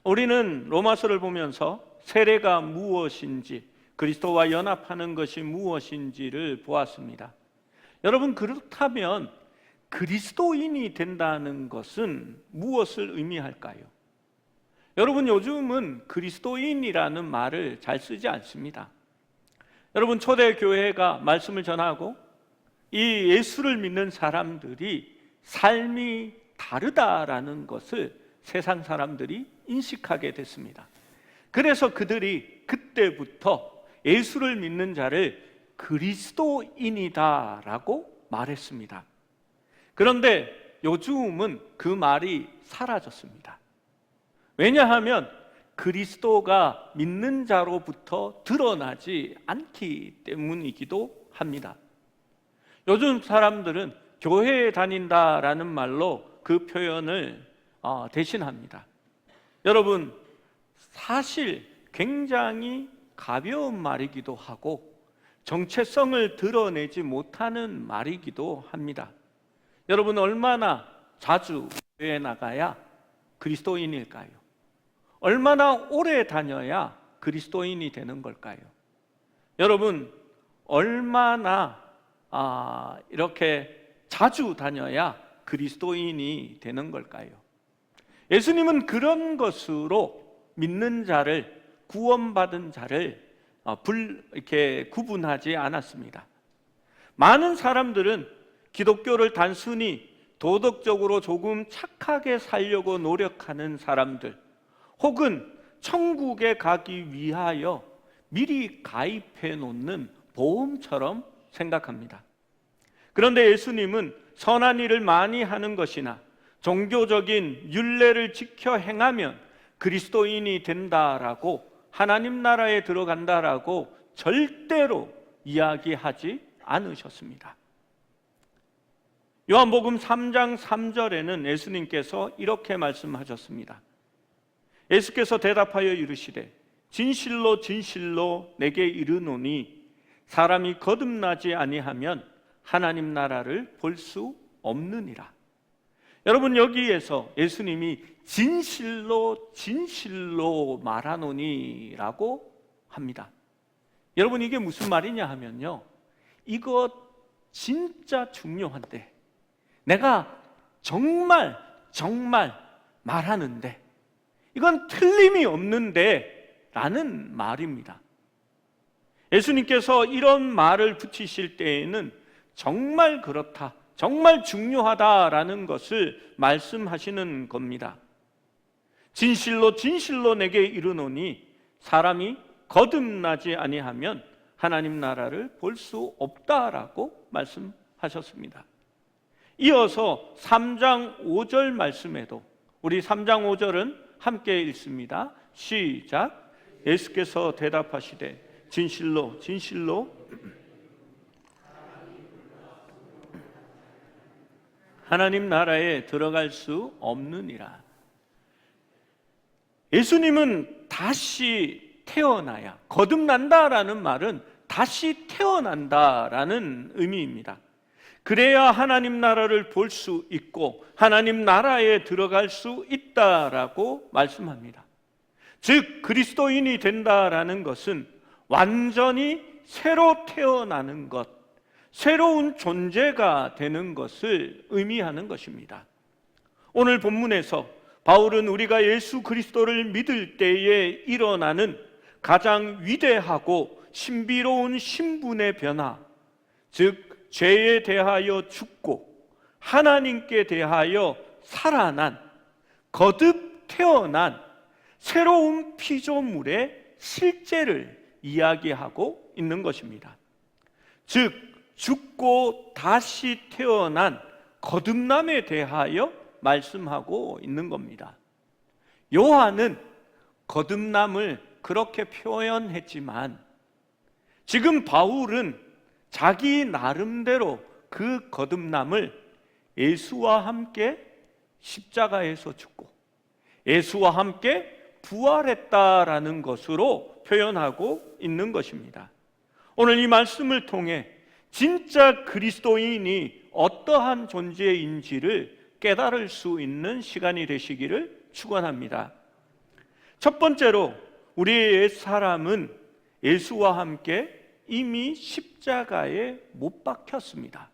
우리는 로마서를 보면서 세례가 무엇인지, 그리스도와 연합하는 것이 무엇인지를 보았습니다. 여러분, 그렇다면 그리스도인이 된다는 것은 무엇을 의미할까요? 여러분, 요즘은 그리스도인이라는 말을 잘 쓰지 않습니다. 여러분, 초대교회가 말씀을 전하고 이 예수를 믿는 사람들이 삶이 다르다라는 것을 세상 사람들이 인식하게 됐습니다. 그래서 그들이 그때부터 예수를 믿는 자를 그리스도인이다라고 말했습니다. 그런데 요즘은 그 말이 사라졌습니다. 왜냐하면 그리스도가 믿는 자로부터 드러나지 않기 때문이기도 합니다. 요즘 사람들은 교회에 다닌다라는 말로 그 표현을 대신합니다. 여러분, 사실 굉장히 가벼운 말이기도 하고 정체성을 드러내지 못하는 말이기도 합니다. 여러분, 얼마나 자주 교회에 나가야 그리스도인일까요? 얼마나 오래 다녀야 그리스도인이 되는 걸까요? 여러분, 얼마나 이렇게 자주 다녀야 그리스도인이 되는 걸까요? 예수님은 그런 것으로 믿는 자를, 구원받은 자를 이렇게 구분하지 않았습니다. 많은 사람들은 기독교를 단순히 도덕적으로 조금 착하게 살려고 노력하는 사람들, 혹은 천국에 가기 위하여 미리 가입해 놓는 보험처럼 생각합니다. 그런데 예수님은 선한 일을 많이 하는 것이나 종교적인 율례를 지켜 행하면 그리스도인이 된다라고, 하나님 나라에 들어간다라고 절대로 이야기하지 않으셨습니다. 요한복음 3장 3절에는 예수님께서 이렇게 말씀하셨습니다. 예수께서 대답하여 이르시되 진실로 진실로 내게 이르노니 사람이 거듭나지 아니하면 하나님 나라를 볼 수 없느니라. 여러분, 여기에서 예수님이 진실로 진실로 말하노니라고 합니다. 여러분, 이게 무슨 말이냐 하면요, 이거 진짜 중요한데, 내가 정말 말하는데 이건 틀림이 없는데 라는 말입니다. 예수님께서 이런 말을 붙이실 때에는 정말 그렇다, 정말 중요하다라는 것을 말씀하시는 겁니다. 진실로 진실로 내게 이르노니 사람이 거듭나지 아니하면 하나님 나라를 볼 수 없다라고 말씀하셨습니다. 이어서 3장 5절 말씀에도, 우리 3장 5절은 함께 읽습니다. 시작. 예수께서 대답하시되 진실로 진실로 하나님 나라에 들어갈 수 없느니라. 예수님은 다시 태어나야, 거듭난다라는 말은 다시 태어난다라는 의미입니다. 그래야 하나님 나라를 볼 수 있고 하나님 나라에 들어갈 수 있다라고 말씀합니다. 즉, 그리스도인이 된다라는 것은 완전히 새로 태어나는 것, 새로운 존재가 되는 것을 의미하는 것입니다. 오늘 본문에서 바울은 우리가 예수 그리스도를 믿을 때에 일어나는 가장 위대하고 신비로운 신분의 변화, 즉 죄에 대하여 죽고 하나님께 대하여 살아난, 거듭 태어난 새로운 피조물의 실제를 이야기하고 있는 것입니다. 즉 죽고 다시 태어난 거듭남에 대하여 말씀하고 있는 겁니다. 요한은 거듭남을 그렇게 표현했지만 지금 바울은 자기 나름대로 그 거듭남을 예수와 함께 십자가에서 죽고 예수와 함께 부활했다라는 것으로 표현하고 있는 것입니다. 오늘 이 말씀을 통해 진짜 그리스도인이 어떠한 존재인지를 깨달을 수 있는 시간이 되시기를 축원합니다. 첫 번째로 우리의 옛사람은 예수와 함께 이미 십자가에 못 박혔습니다.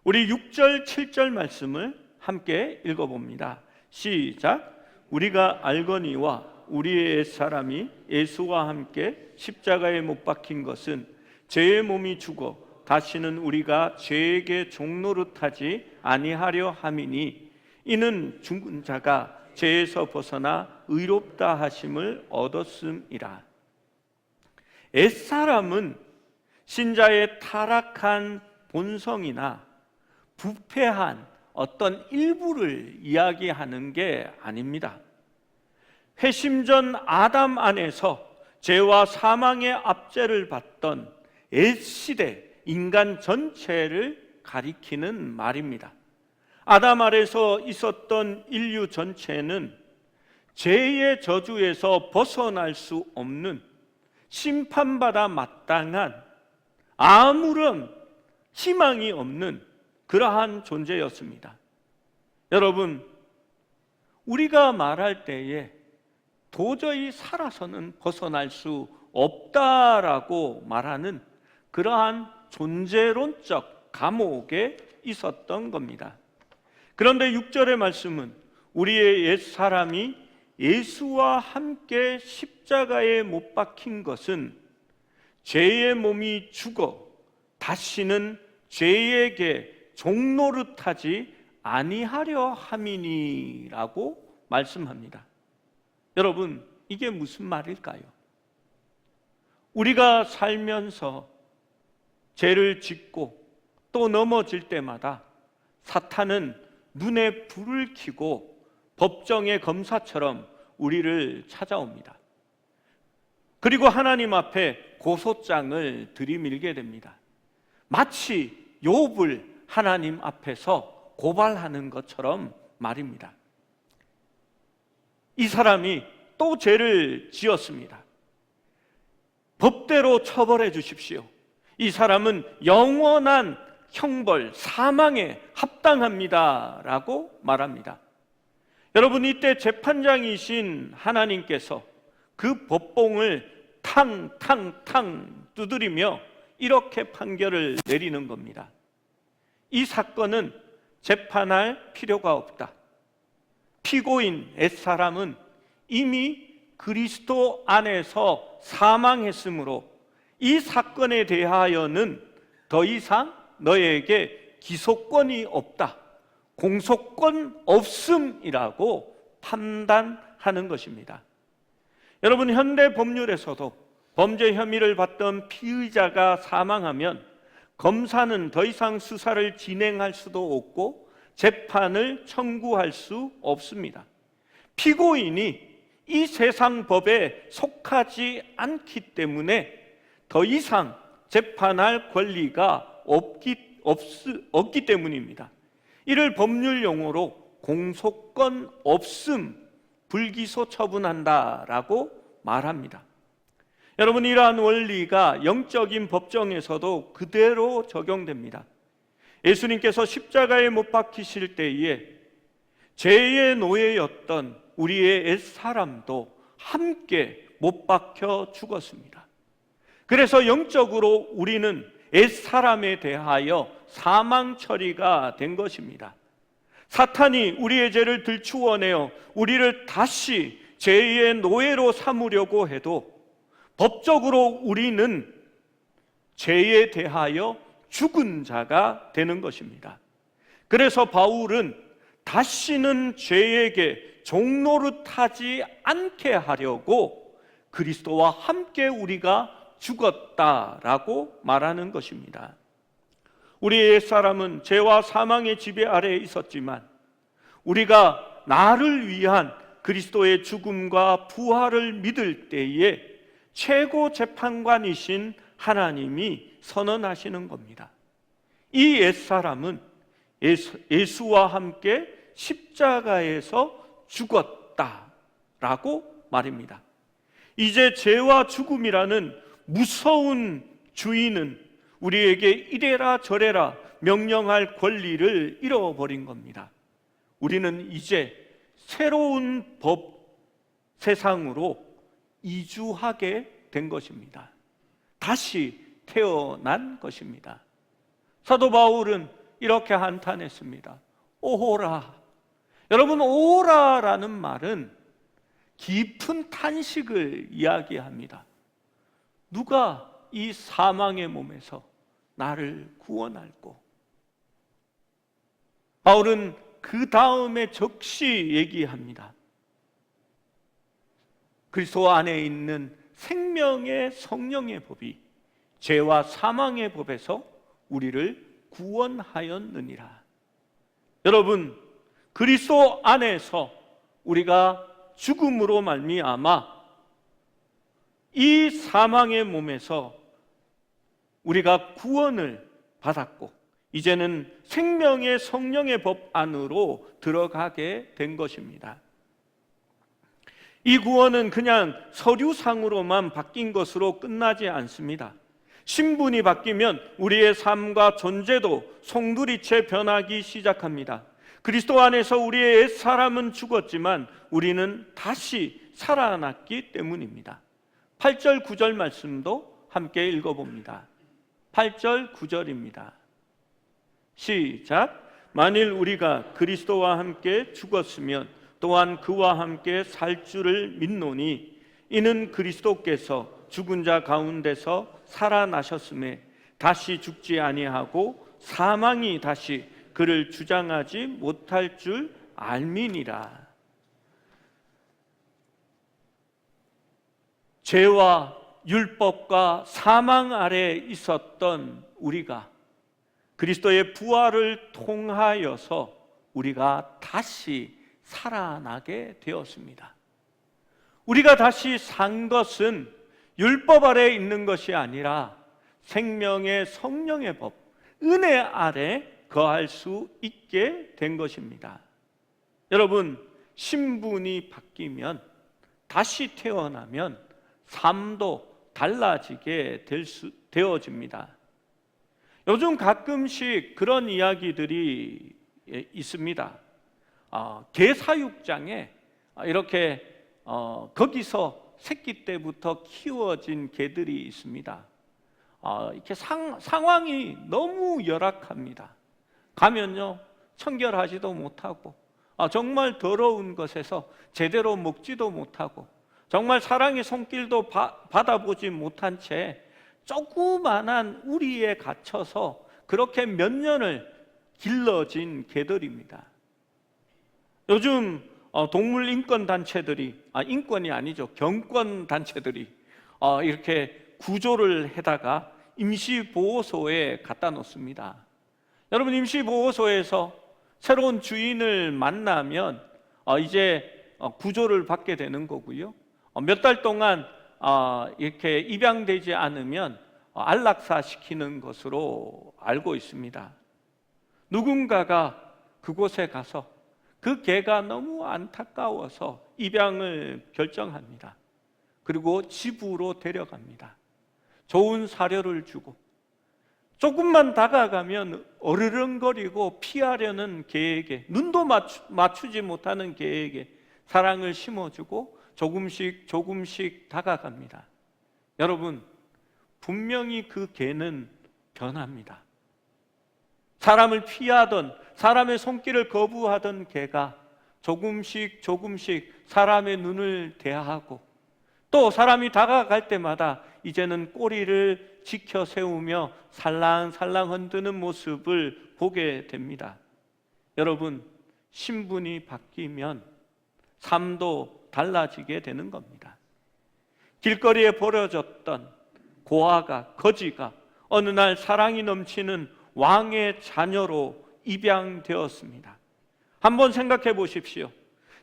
우리 6절, 7절 말씀을 함께 읽어봅니다. 시작. 우리가 알거니와 우리의 옛사람이 예수와 함께 십자가에 못 박힌 것은 죄의 몸이 죽어 다시는 우리가 죄에게 종노릇하지 아니하려 함이니 이는 죽은 자가 죄에서 벗어나 의롭다 하심을 얻었음이라. 옛사람은 신자의 타락한 본성이나 부패한 어떤 일부를 이야기하는 게 아닙니다. 회심 전 아담 안에서 죄와 사망의 압제를 받던 옛시대 인간 전체를 가리키는 말입니다. 아담 아래서 있었던 인류 전체는 죄의 저주에서 벗어날 수 없는 심판받아 마땅한 아무런 희망이 없는 그러한 존재였습니다. 여러분, 우리가 말할 때에 도저히 살아서는 벗어날 수 없다라고 말하는 그러한 존재론적 감옥에 있었던 겁니다. 그런데 6절의 말씀은 우리의 옛사람이 예수와 함께 십자가에 못 박힌 것은 죄의 몸이 죽어 다시는 죄에게 종노릇하지 아니하려 함이니라고 말씀합니다. 여러분, 이게 무슨 말일까요? 우리가 살면서 죄를 짓고 또 넘어질 때마다 사탄은 눈에 불을 켜고 법정의 검사처럼 우리를 찾아옵니다. 그리고 하나님 앞에 고소장을 들이밀게 됩니다. 마치 욥을 하나님 앞에서 고발하는 것처럼 말입니다. 이 사람이 또 죄를 지었습니다. 법대로 처벌해 주십시오. 이 사람은 영원한 형벌, 사망에 합당합니다 라고 말합니다. 여러분, 이때 재판장이신 하나님께서 그 법봉을 탕탕탕 두드리며 이렇게 판결을 내리는 겁니다. 이 사건은 재판할 필요가 없다. 피고인 옛사람은 이미 그리스도 안에서 사망했으므로 이 사건에 대하여는 더 이상 너에게 기소권이 없다, 공소권 없음이라고 판단하는 것입니다. 여러분, 현대 법률에서도 범죄 혐의를 받던 피의자가 사망하면 검사는 더 이상 수사를 진행할 수도 없고 재판을 청구할 수 없습니다. 피고인이 이 세상 법에 속하지 않기 때문에 더 이상 재판할 권리가 없기 때문입니다. 이를 법률 용어로 공소권 없음, 불기소 처분한다라고 말합니다. 여러분, 이러한 원리가 영적인 법정에서도 그대로 적용됩니다. 예수님께서 십자가에 못 박히실 때에 죄의 노예였던 우리의 옛사람도 함께 못 박혀 죽었습니다. 그래서 영적으로 우리는 옛사람에 대하여 사망 처리가 된 것입니다. 사탄이 우리의 죄를 들추어내어 우리를 다시 죄의 노예로 삼으려고 해도 법적으로 우리는 죄에 대하여 죽은 자가 되는 것입니다. 그래서 바울은 다시는 죄에게 종노릇하지 않게 하려고 그리스도와 함께 우리가 죽었다라고 말하는 것입니다. 우리의 옛사람은 죄와 사망의 지배 아래에 있었지만 우리가 나를 위한 그리스도의 죽음과 부활을 믿을 때에 최고 재판관이신 하나님이 선언하시는 겁니다. 이 옛사람은 예수와 함께 십자가에서 죽었다라고 말입니다. 이제 죄와 죽음이라는 무서운 주인은 우리에게 이래라 저래라 명령할 권리를 잃어버린 겁니다. 우리는 이제 새로운 법, 세상으로 이주하게 된 것입니다. 다시 태어난 것입니다. 사도 바울은 이렇게 한탄했습니다. 오호라. 여러분, 오호라라는 말은 깊은 탄식을 이야기합니다. 누가 이 사망의 몸에서 나를 구원할꼬? 바울은 그 다음에 적시 얘기합니다. 그리스도 안에 있는 생명의 성령의 법이 죄와 사망의 법에서 우리를 구원하였느니라. 여러분, 그리스도 안에서 우리가 죽음으로 말미암아 이 사망의 몸에서 우리가 구원을 받았고 이제는 생명의 성령의 법 안으로 들어가게 된 것입니다. 이 구원은 그냥 서류상으로만 바뀐 것으로 끝나지 않습니다. 신분이 바뀌면 우리의 삶과 존재도 송두리째 변하기 시작합니다. 그리스도 안에서 우리의 옛사람은 죽었지만 우리는 다시 살아났기 때문입니다. 8절 9절 말씀도 함께 읽어봅니다. 8절 9절입니다. 시작. 만일 우리가 그리스도와 함께 죽었으면 또한 그와 함께 살 줄을 믿노니 이는 그리스도께서 죽은 자 가운데서 살아나셨음에 다시 죽지 아니하고 사망이 다시 그를 주장하지 못할 줄 알미니라. 죄와 율법과 사망 아래 있었던 우리가 그리스도의 부활을 통하여서 우리가 다시 살아나게 되었습니다. 우리가 다시 산 것은 율법 아래 있는 것이 아니라 생명의 성령의 법, 은혜 아래 거할 수 있게 된 것입니다. 여러분, 신분이 바뀌면, 다시 태어나면 삶도 달라지게 되어집니다. 요즘 가끔씩 그런 이야기들이 있습니다. 개사육장에 이렇게 거기서 새끼 때부터 키워진 개들이 있습니다. 이렇게 상황이 너무 열악합니다. 가면요 청결하지도 못하고 정말 더러운 것에서 제대로 먹지도 못하고 정말 사랑의 손길도 받아보지 못한 채 조그만한 우리에 갇혀서 그렇게 몇 년을 길러진 개들입니다. 요즘 동물 인권 단체들이 인권이 아니죠, 경권 단체들이 이렇게 구조를 해다가 임시보호소에 갖다 놓습니다. 여러분, 임시보호소에서 새로운 주인을 만나면 이제 구조를 받게 되는 거고요. 몇 달 동안 이렇게 입양되지 않으면 안락사 시키는 것으로 알고 있습니다. 누군가가 그곳에 가서 그 개가 너무 안타까워서 입양을 결정합니다. 그리고 집으로 데려갑니다. 좋은 사료를 주고 조금만 다가가면 어르렁거리고 피하려는 개에게, 눈도 맞추지 못하는 개에게 사랑을 심어주고 조금씩 조금씩 다가갑니다. 여러분, 분명히 그 개는 변합니다. 사람을 피하던, 사람의 손길을 거부하던 개가 조금씩 조금씩 사람의 눈을 대하고 또 사람이 다가갈 때마다 이제는 꼬리를 지켜 세우며 살랑살랑 흔드는 모습을 보게 됩니다. 여러분, 신분이 바뀌면 삶도 달라지게 되는 겁니다. 길거리에 버려졌던 고아가, 거지가 어느 날 사랑이 넘치는 왕의 자녀로 입양되었습니다. 한번 생각해 보십시오.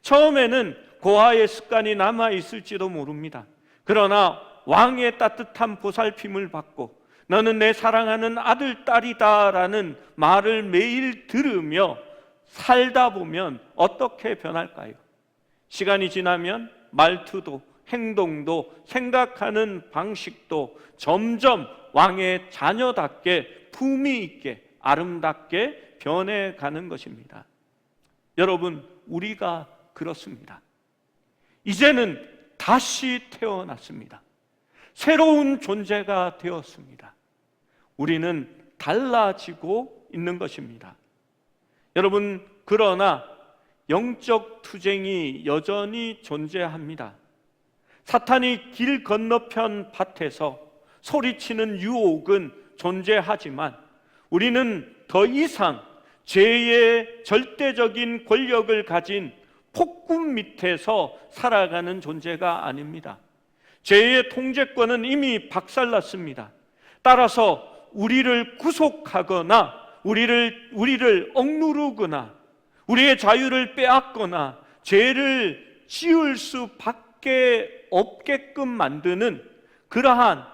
처음에는 고아의 습관이 남아있을지도 모릅니다. 그러나 왕의 따뜻한 보살핌을 받고 너는 내 사랑하는 아들, 딸이다 라는 말을 매일 들으며 살다 보면 어떻게 변할까요? 시간이 지나면 말투도 행동도 생각하는 방식도 점점 왕의 자녀답게 품위 있게 아름답게 변해가는 것입니다. 여러분, 우리가 그렇습니다. 이제는 다시 태어났습니다. 새로운 존재가 되었습니다. 우리는 달라지고 있는 것입니다. 여러분, 그러나 영적 투쟁이 여전히 존재합니다. 사탄이 길 건너편 밭에서 소리치는 유혹은 존재하지만 우리는 더 이상 죄의 절대적인 권력을 가진 폭군 밑에서 살아가는 존재가 아닙니다. 죄의 통제권은 이미 박살났습니다. 따라서 우리를 구속하거나 우리를 억누르거나 우리의 자유를 빼앗거나 죄를 지을 수밖에 없게끔 만드는 그러한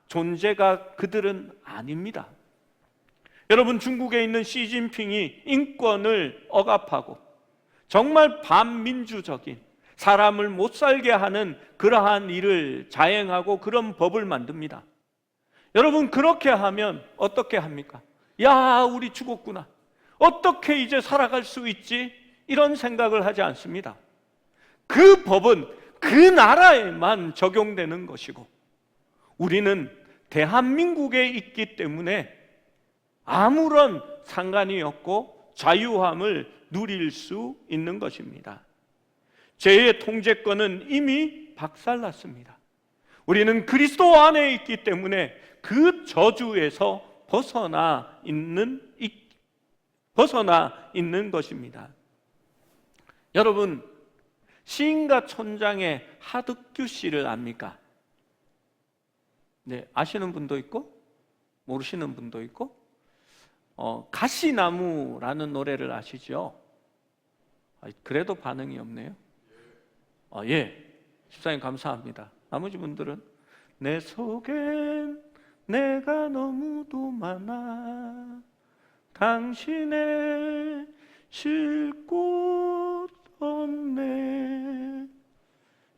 존재가 그들은 아닙니다. 여러분, 중국에 있는 시진핑이 인권을 억압하고 정말 반민주적인, 사람을 못 살게 하는 그러한 일을 자행하고 그런 법을 만듭니다. 여러분, 그렇게 하면 어떻게 합니까? 야, 우리 죽었구나, 어떻게 이제 살아갈 수 있지? 이런 생각을 하지 않습니다. 그 법은 그 나라에만 적용되는 것이고 우리는 대한민국에 있기 때문에 아무런 상관이 없고 자유함을 누릴 수 있는 것입니다. 죄의 통제권은 이미 박살났습니다. 우리는 그리스도 안에 있기 때문에 그 저주에서 벗어나 있는 것입니다. 여러분, 시인과 촌장의 하덕규 씨를 압니까? 네, 아시는 분도 있고 모르시는 분도 있고. 가시나무라는 노래를 아시죠? 그래도 반응이 없네요. 예, 집사님 감사합니다. 나머지 분들은 내 속엔 내가 너무도 많아 당신의 쉴 곳 없네.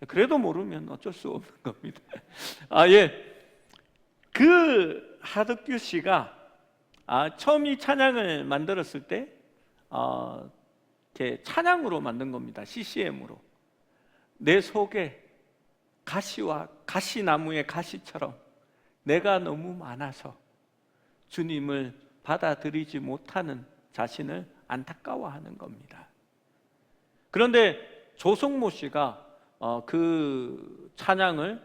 그래도 모르면 어쩔 수 없는 겁니다. 예, 그 하덕규 씨가 처음 이 찬양을 만들었을 때 찬양으로 만든 겁니다. CCM으로. 내 속에 가시와 가시나무의 가시처럼 내가 너무 많아서 주님을 받아들이지 못하는 자신을 안타까워하는 겁니다. 그런데 조성모 씨가 그 찬양을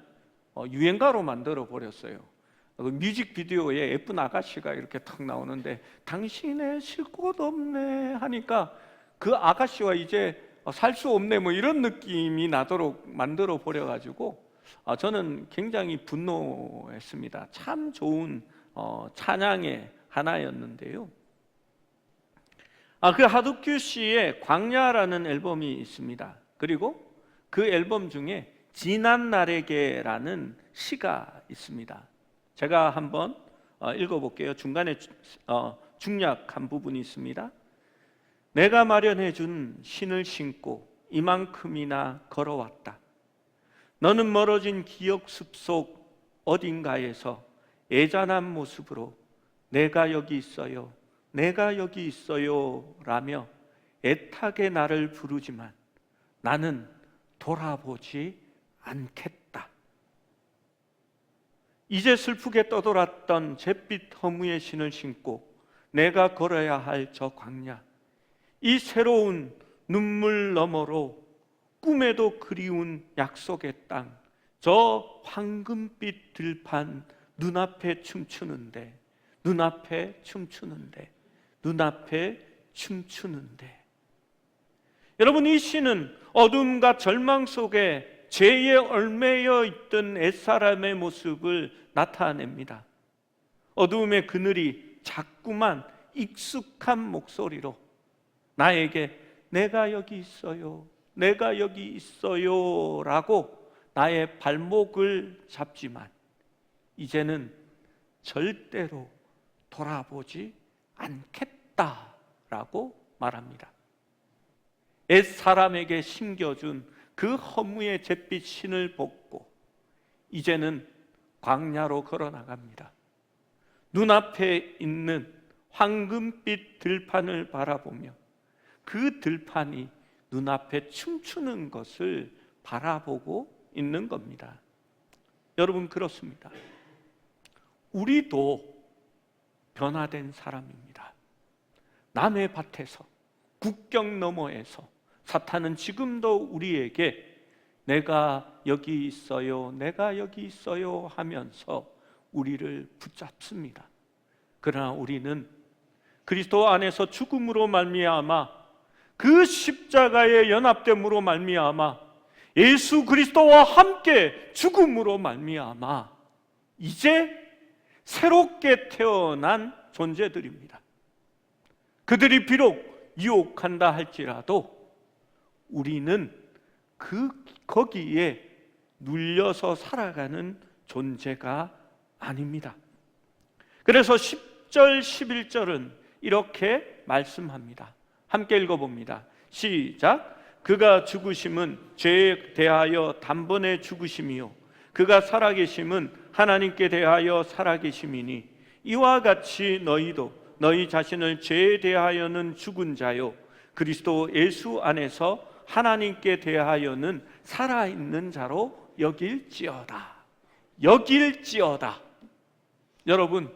유행가로 만들어 버렸어요. 뮤직비디오에 예쁜 아가씨가 이렇게 탁 나오는데 당신의 쉴 곳 없네 하니까 그 아가씨와 이제 살 수 없네 뭐 이런 느낌이 나도록 만들어 버려가지고 저는 굉장히 분노했습니다. 참 좋은 찬양의 하나였는데요. 그 하덕규 씨의 광야라는 앨범이 있습니다. 그리고 그 앨범 중에 지난 날에게라는 시가 있습니다. 제가 한번 읽어볼게요. 중간에 중략한 부분이 있습니다. 내가 마련해 준 신을 신고 이만큼이나 걸어왔다. 너는 멀어진 기억 숲속 어딘가에서 애잔한 모습으로 내가 여기 있어요, 내가 여기 있어요 라며 애타게 나를 부르지만 나는 돌아보지 않겠다. 이제 슬프게 떠돌았던 잿빛 허무의 신을 신고 내가 걸어야 할 저 광야, 이 새로운 눈물 너머로 꿈에도 그리운 약속의 땅, 저 황금빛 들판 눈앞에 춤추는데, 눈앞에 춤추는데, 눈앞에 춤추는데. 여러분, 이 시는 어둠과 절망 속에 죄에 얽매여 있던 옛사람의 모습을 나타냅니다. 어두움의 그늘이 자꾸만 익숙한 목소리로 나에게 내가 여기 있어요, 내가 여기 있어요 라고 나의 발목을 잡지만 이제는 절대로 돌아보지 않겠다라고 말합니다. 옛사람에게 심겨준 그 허무의 잿빛 신을 벗고 이제는 광야로 걸어나갑니다. 눈앞에 있는 황금빛 들판을 바라보며 그 들판이 눈앞에 춤추는 것을 바라보고 있는 겁니다. 여러분, 그렇습니다. 우리도 변화된 사람입니다. 남의 밭에서, 국경 너머에서 사탄은 지금도 우리에게 내가 여기 있어요, 내가 여기 있어요 하면서 우리를 붙잡습니다. 그러나 우리는 그리스도 안에서 죽음으로 말미암아, 그 십자가의 연합됨으로 말미암아, 예수 그리스도와 함께 죽음으로 말미암아 이제 새롭게 태어난 존재들입니다. 그들이 비록 유혹한다 할지라도 우리는 거기에 눌려서 살아가는 존재가 아닙니다. 그래서 10절, 11절은 이렇게 말씀합니다. 함께 읽어봅니다. 시작. 그가 죽으심은 죄에 대하여 단번에 죽으심이요 그가 살아계심은 하나님께 대하여 살아계심이니 이와 같이 너희도 너희 자신을 죄에 대하여는 죽은 자요 그리스도 예수 안에서 하나님께 대하여는 살아있는 자로 여길지어다. 여길지어다. 여러분,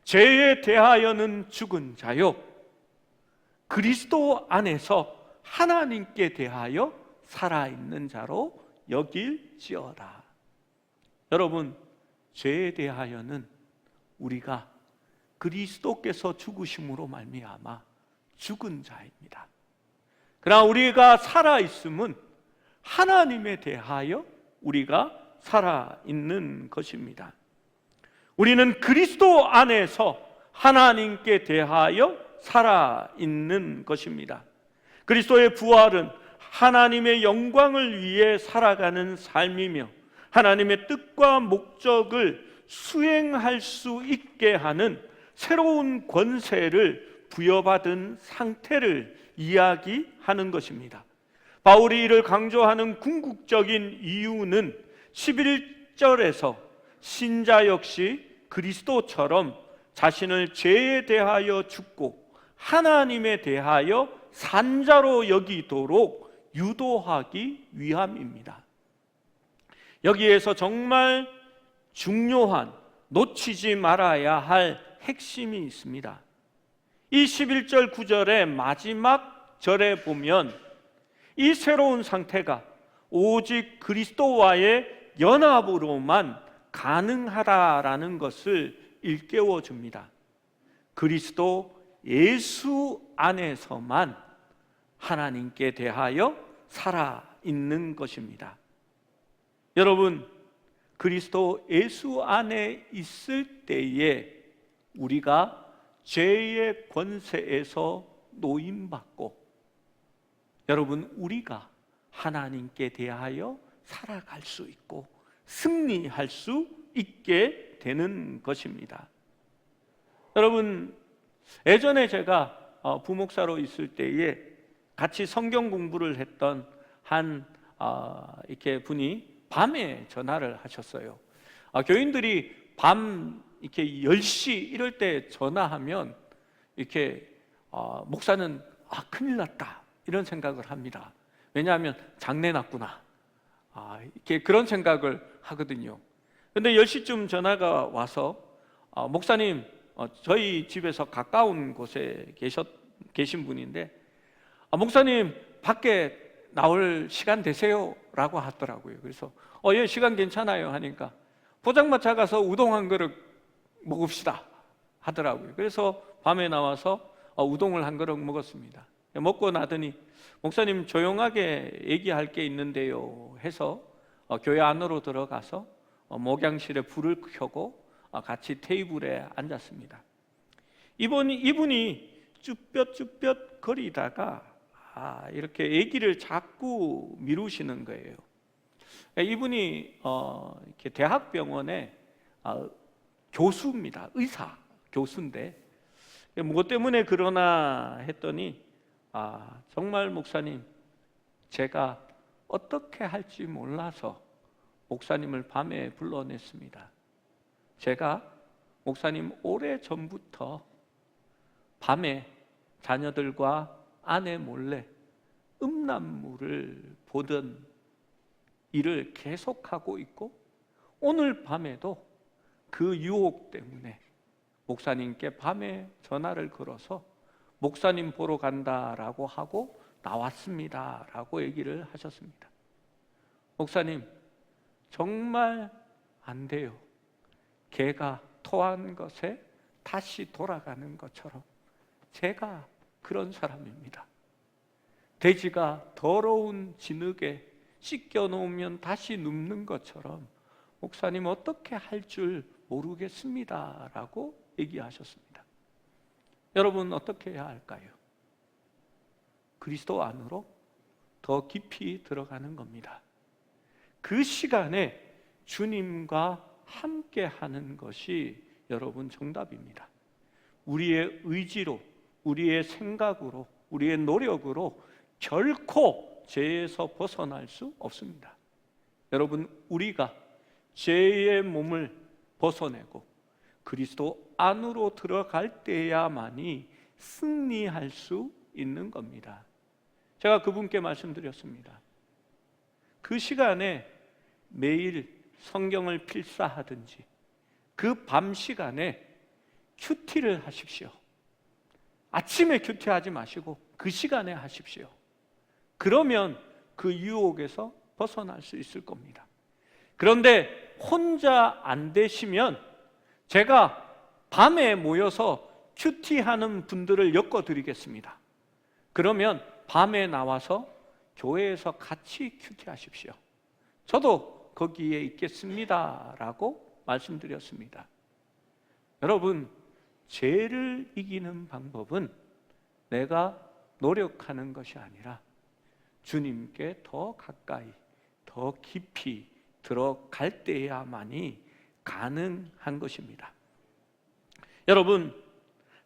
죄에 대하여는 죽은 자요 그리스도 안에서 하나님께 대하여 살아있는 자로 여길지어다. 여러분, 죄에 대하여는 우리가 그리스도께서 죽으심으로 말미암아 죽은 자입니다. 그러나 우리가 살아있음은 하나님에 대하여 우리가 살아있는 것입니다. 우리는 그리스도 안에서 하나님께 대하여 살아있는 것입니다. 그리스도의 부활은 하나님의 영광을 위해 살아가는 삶이며 하나님의 뜻과 목적을 수행할 수 있게 하는 새로운 권세를 부여받은 상태를 이야기하는 것입니다. 바울이 이를 강조하는 궁극적인 이유는 11절에서 신자 역시 그리스도처럼 자신을 죄에 대하여 죽고 하나님에 대하여 산자로 여기도록 유도하기 위함입니다. 여기에서 정말 중요한, 놓치지 말아야 할 핵심이 있습니다. 이 11절 9절의 마지막 절에 보면 이 새로운 상태가 오직 그리스도와의 연합으로만 가능하다라는 것을 일깨워 줍니다. 그리스도 예수 안에서만 하나님께 대하여 살아있는 것입니다. 여러분, 그리스도 예수 안에 있을 때에 우리가 죄의 권세에서 노임받고 여러분, 우리가 하나님께 대하여 살아갈 수 있고 승리할 수 있게 되는 것입니다. 여러분, 예전에 제가 부목사로 있을 때에 같이 성경 공부를 했던 한 이렇게 분이 밤에 전화를 하셨어요. 교인들이 밤 이렇게 10시 이럴 때 전화하면 이렇게 목사는 큰일 났다 이런 생각을 합니다. 왜냐하면 장내 났구나 이렇게 그런 생각을 하거든요. 근데 10시쯤 전화가 와서 목사님, 저희 집에서 가까운 곳에 계신 분인데 목사님 밖에 나올 시간 되세요? 라고 하더라고요. 그래서 예, 시간 괜찮아요 하니까 포장마차 가서 우동 한 그릇 먹읍시다 하더라고요. 그래서 밤에 나와서 우동을 한 그릇 먹었습니다. 먹고 나더니 목사님 조용하게 얘기할 게 있는데요 해서 교회 안으로 들어가서 목양실에 불을 켜고 같이 테이블에 앉았습니다. 이분이 쭈뼛쭈뼛 거리다가 이렇게 얘기를 자꾸 미루시는 거예요. 이분이 이렇게 대학병원의 교수입니다. 의사, 교수인데 무엇 때문에 그러나 했더니 정말 목사님, 제가 어떻게 할지 몰라서 목사님을 밤에 불러냈습니다. 제가 목사님 오래전부터 밤에 자녀들과 아내 몰래 음란물을 보던 일을 계속하고 있고 오늘 밤에도 그 유혹 때문에 목사님께 밤에 전화를 걸어서 목사님 보러 간다라고 하고 나왔습니다 라고 얘기를 하셨습니다. 목사님, 정말 안 돼요. 개가 토한 것에 다시 돌아가는 것처럼 제가 그런 사람입니다. 돼지가 더러운 진흙에 씻겨 놓으면 다시 눕는 것처럼 목사님 어떻게 할 줄 모르겠습니다 라고 얘기하셨습니다. 여러분 어떻게 해야 할까요? 그리스도 안으로 더 깊이 들어가는 겁니다. 그 시간에 주님과 함께 하는 것이 여러분 정답입니다. 우리의 의지로, 우리의 생각으로, 우리의 노력으로 결코 죄에서 벗어날 수 없습니다. 여러분, 우리가 죄의 몸을 벗어내고 그리스도 안으로 들어갈 때야만이 승리할 수 있는 겁니다. 제가 그분께 말씀드렸습니다. 그 시간에 매일 성경을 필사하든지 그 밤 시간에 큐티를 하십시오. 아침에 큐티하지 마시고 그 시간에 하십시오. 그러면 그 유혹에서 벗어날 수 있을 겁니다. 그런데 혼자 안 되시면 제가 밤에 모여서 큐티하는 분들을 엮어드리겠습니다. 그러면 밤에 나와서 교회에서 같이 큐티하십시오. 저도 거기에 있겠습니다 라고 말씀드렸습니다. 여러분, 죄를 이기는 방법은 내가 노력하는 것이 아니라 주님께 더 가까이, 더 깊이 들어갈 때야만이 가능한 것입니다. 여러분,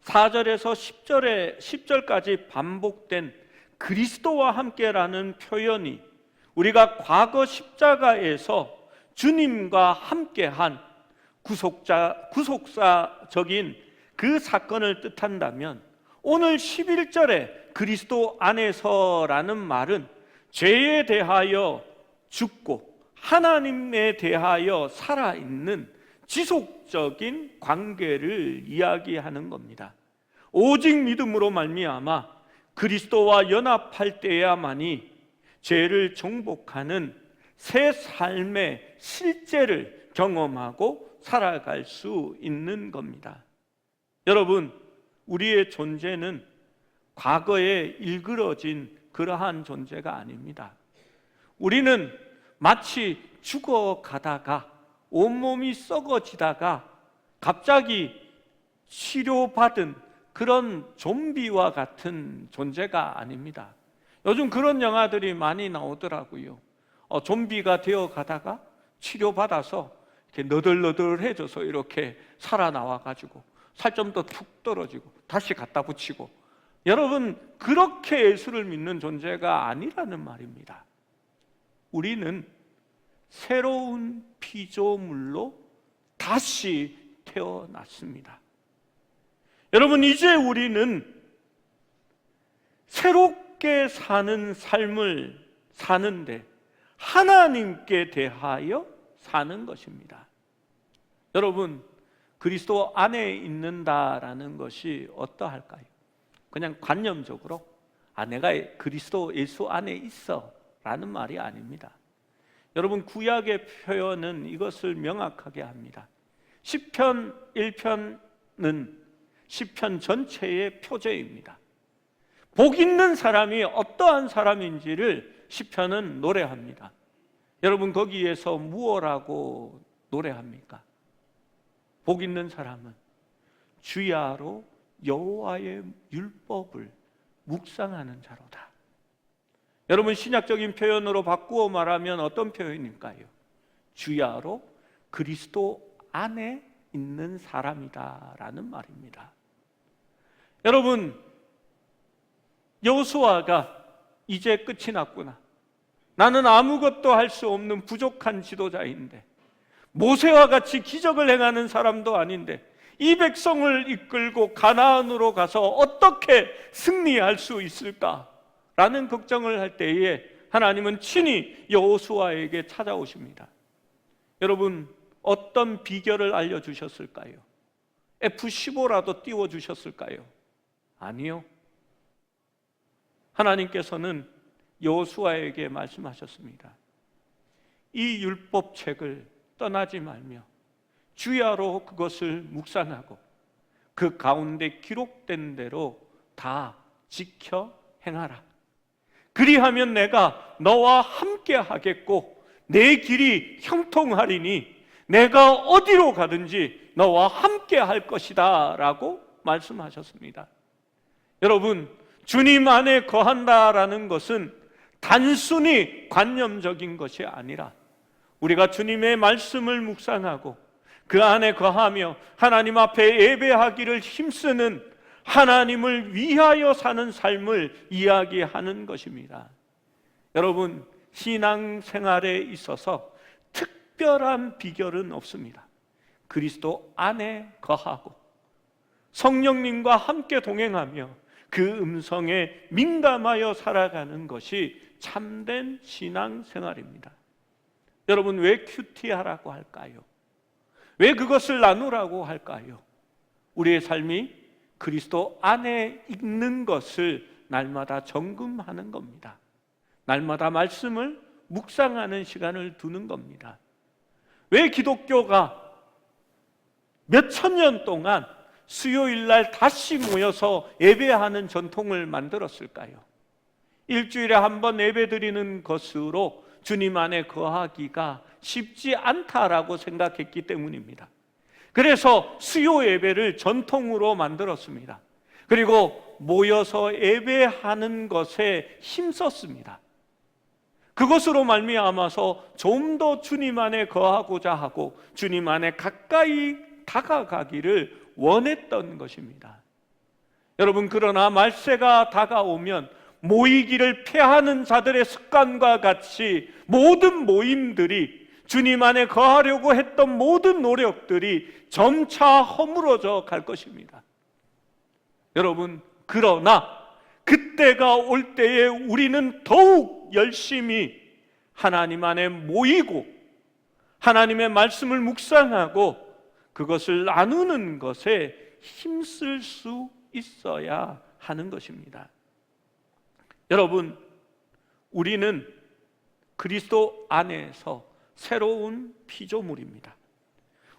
4절에서 10절까지 반복된 그리스도와 함께라는 표현이 우리가 과거 십자가에서 주님과 함께한 구속사적인 그 사건을 뜻한다면 오늘 11절에 그리스도 안에서라는 말은 죄에 대하여 죽고 하나님에 대하여 살아있는 지속적인 관계를 이야기하는 겁니다. 오직 믿음으로 말미암아 그리스도와 연합할 때야만이 죄를 정복하는 새 삶의 실제를 경험하고 살아갈 수 있는 겁니다. 여러분, 우리의 존재는 과거에 일그러진 그러한 존재가 아닙니다. 우리는 마치 죽어가다가 온몸이 썩어지다가 갑자기 치료받은 그런 좀비와 같은 존재가 아닙니다. 요즘 그런 영화들이 많이 나오더라고요. 좀비가 되어가다가 치료받아서 이렇게 너덜너덜해져서 이렇게 살아나와가지고 살 좀 더 툭 떨어지고 다시 갖다 붙이고. 여러분, 그렇게 예수를 믿는 존재가 아니라는 말입니다. 우리는 새로운 피조물로 다시 태어났습니다. 여러분, 이제 우리는 새롭게 사는 삶을 사는데 하나님께 대하여 사는 것입니다. 여러분, 그리스도 안에 있는다라는 것이 어떠할까요? 그냥 관념적으로 내가 그리스도 예수 안에 있어 라는 말이 아닙니다. 여러분, 구약의 표현은 이것을 명확하게 합니다. 시편 1편은 시편 전체의 표제입니다. 복 있는 사람이 어떠한 사람인지를 시편은 노래합니다. 여러분, 거기에서 무엇라고 노래합니까? 복 있는 사람은 주야로 여호와의 율법을 묵상하는 자로다. 여러분, 신약적인 표현으로 바꾸어 말하면 어떤 표현일까요? 주야로 그리스도 안에 있는 사람이다 라는 말입니다. 여러분, 여호수아가 이제 끝이 났구나, 나는 아무것도 할 수 없는 부족한 지도자인데, 모세와 같이 기적을 행하는 사람도 아닌데 이 백성을 이끌고 가나안으로 가서 어떻게 승리할 수 있을까라는 걱정을 할 때에 하나님은 친히 여호수아에게 찾아오십니다. 여러분, 어떤 비결을 알려주셨을까요? F15라도 띄워주셨을까요? 아니요. 하나님께서는 여호수아에게 말씀하셨습니다. 이 율법책을 떠나지 말며 주야로 그것을 묵상하고 그 가운데 기록된 대로 다 지켜 행하라. 그리하면 내가 너와 함께 하겠고 내 길이 형통하리니 내가 어디로 가든지 너와 함께 할 것이다 라고 말씀하셨습니다. 여러분, 주님 안에 거한다라는 것은 단순히 관념적인 것이 아니라 우리가 주님의 말씀을 묵상하고 그 안에 거하며 하나님 앞에 예배하기를 힘쓰는, 하나님을 위하여 사는 삶을 이야기하는 것입니다. 여러분, 신앙생활에 있어서 특별한 비결은 없습니다. 그리스도 안에 거하고 성령님과 함께 동행하며 그 음성에 민감하여 살아가는 것이 참된 신앙생활입니다. 여러분, 왜 큐티하라고 할까요? 왜 그것을 나누라고 할까요? 우리의 삶이 그리스도 안에 있는 것을 날마다 점검하는 겁니다. 날마다 말씀을 묵상하는 시간을 두는 겁니다. 왜 기독교가 몇천 년 동안 수요일 날 다시 모여서 예배하는 전통을 만들었을까요? 일주일에 한 번 예배 드리는 것으로 주님 안에 거하기가 쉽지 않다라고 생각했기 때문입니다. 그래서 수요 예배를 전통으로 만들었습니다. 그리고 모여서 예배하는 것에 힘썼습니다. 그것으로 말미암아서 좀 더 주님 안에 거하고자 하고 주님 안에 가까이 다가가기를 원했던 것입니다. 여러분, 그러나 말세가 다가오면 모이기를 피하는 자들의 습관과 같이 모든 모임들이, 주님 안에 거하려고 했던 모든 노력들이 점차 허물어져 갈 것입니다. 여러분, 그러나 그때가 올 때에 우리는 더욱 열심히 하나님 안에 모이고 하나님의 말씀을 묵상하고 그것을 나누는 것에 힘쓸 수 있어야 하는 것입니다. 여러분, 우리는 그리스도 안에서 새로운 피조물입니다.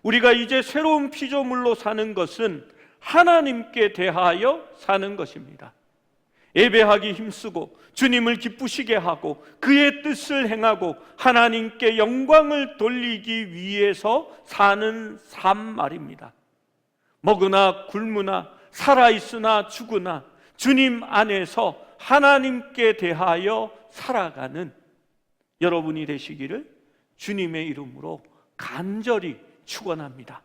우리가 이제 새로운 피조물로 사는 것은 하나님께 대하여 사는 것입니다. 예배하기 힘쓰고 주님을 기쁘시게 하고 그의 뜻을 행하고 하나님께 영광을 돌리기 위해서 사는 삶 말입니다. 먹으나 굶으나 살아있으나 죽으나 주님 안에서 하나님께 대하여 살아가는 여러분이 되시기를 주님의 이름으로 간절히 축원합니다.